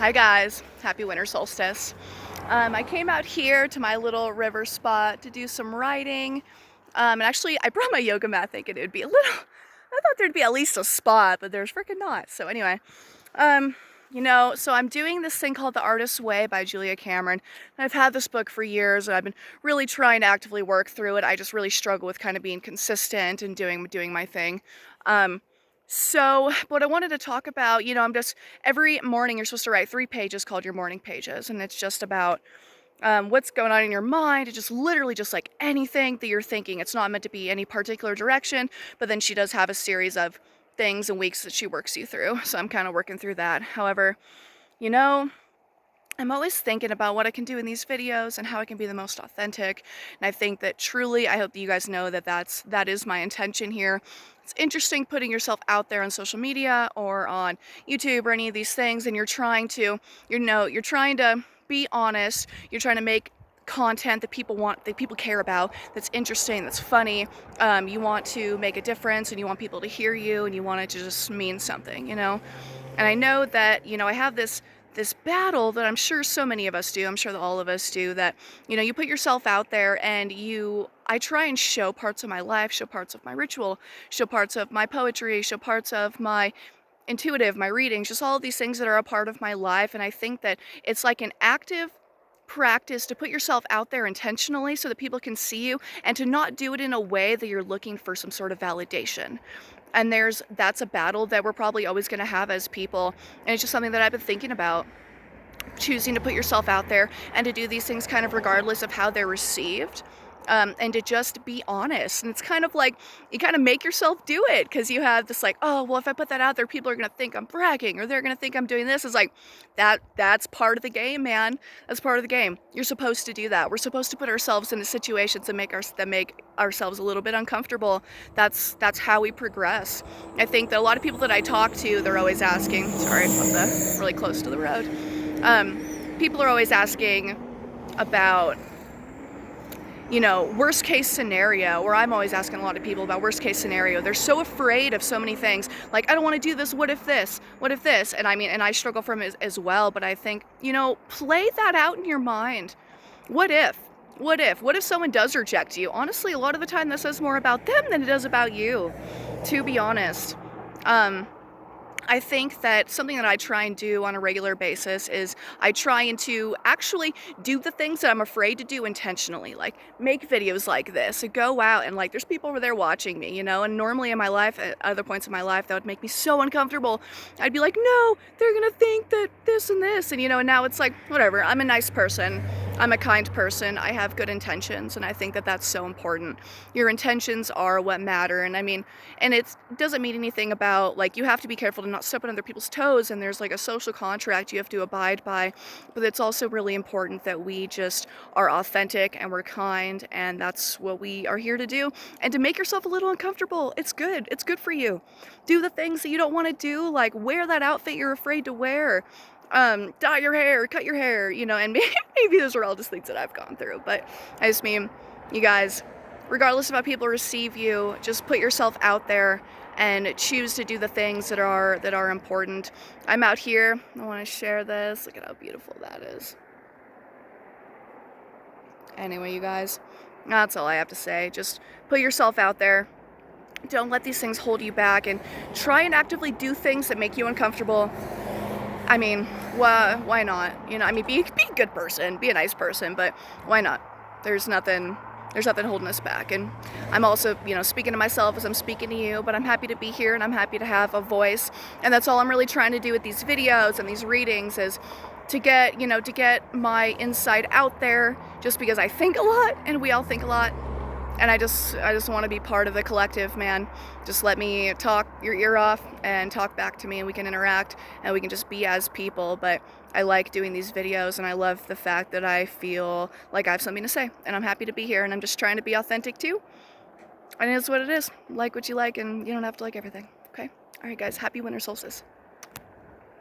Hi guys, happy winter solstice. I came out here to my little river spot to do some writing. And actually I brought my yoga mat thinking it would be a little, I thought there'd be at least a spot, but there's freaking not. So anyway, um, so I'm doing this thing called The Artist's Way by Julia Cameron. And I've had this book for years and I've been really trying to actively work through it. I just really struggle with kind of being consistent and doing my thing. So what I wanted to talk about, every morning you're supposed to write 3 pages called your morning pages. And it's just about what's going on in your mind. It's just literally just like anything that you're thinking. It's not meant to be any particular direction, but then she does have a series of things and weeks that she works you through. So I'm kind of working through that. However, you know, I'm always thinking about what I can do in these videos and how I can be the most authentic. And I think that truly, I hope that you guys know that that is my intention here. It's interesting putting yourself out there on social media or on YouTube or any of these things, and you're trying to be honest. You're trying to make content that people want, that people care about, that's interesting, that's funny. You want to make a difference and you want people to hear you and you want it to just mean something. And I know that, I have this battle that I'm sure so many of us do, I'm sure that all of us do, that, you put yourself out there and I try and show parts of my life, show parts of my ritual, show parts of my poetry, show parts of my intuitive, my readings, just all of these things that are a part of my life. And I think that it's like an active practice to put yourself out there intentionally so that people can see you and to not do it in a way that you're looking for some sort of validation. And that's a battle that we're probably always going to have as people. And it's just something that I've been thinking about, choosing to put yourself out there and to do these things kind of regardless of how they're received. And to just be honest. And it's kind of like you kind of make yourself do it because you have this like, oh, well, if I put that out there, people are going to think I'm bragging or they're going to think I'm doing this. It's like that's part of the game, man. That's part of the game. You're supposed to do that. We're supposed to put ourselves into situations that make ourselves a little bit uncomfortable. That's how we progress. I think that a lot of people that I talk to, they're always asking, sorry, I'm really close to the road. People are always asking about, worst case scenario, or I'm always asking a lot of people about worst case scenario. They're so afraid of so many things. Like, I don't want to do this. What if this? What if this? And I struggle from it as well. But I think, play that out in your mind. What if? What if someone does reject you? Honestly, a lot of the time this says more about them than it does about you, to be honest. I think that something that I try and do on a regular basis is I try and to actually do the things that I'm afraid to do intentionally, like make videos like this, and go out and there's people over there watching me, and normally in my life, at other points in my life, that would make me so uncomfortable. I'd be like, no, they're gonna think that this and this, and and now it's like, whatever, I'm a nice person. I'm a kind person. I have good intentions, and I think that that's so important. Your intentions are what matter, and it doesn't mean anything about, you have to be careful to not step on other people's toes, and there's a social contract you have to abide by, but it's also really important that we just are authentic and we're kind, and that's what we are here to do. And to make yourself a little uncomfortable, it's good. It's good for you. Do the things that you don't want to do, like wear that outfit you're afraid to wear. Dye your hair, cut your hair, and maybe those are all just things that I've gone through, but I just mean, you guys, regardless of how people receive you, just put yourself out there and choose to do the things that are important. I'm out here, I want to share this, look at how beautiful that is. Anyway, you guys, that's all I have to say. Just put yourself out there. Don't let these things hold you back, and try and actively do things that make you uncomfortable. Why not? Be a good person, be a nice person, but why not? There's nothing holding us back. And I'm also, speaking to myself as I'm speaking to you, but I'm happy to be here and I'm happy to have a voice. And that's all I'm really trying to do with these videos and these readings is to get my insight out there, just because I think a lot and we all think a lot. And I just want to be part of the collective, man. Just let me talk your ear off and talk back to me, and we can interact and we can just be as people. But I like doing these videos, and I love the fact that I feel like I have something to say, and I'm happy to be here, and I'm just trying to be authentic too. And it's what it is. Like what you like, and you don't have to like everything. Okay? All right, guys. Happy winter solstice.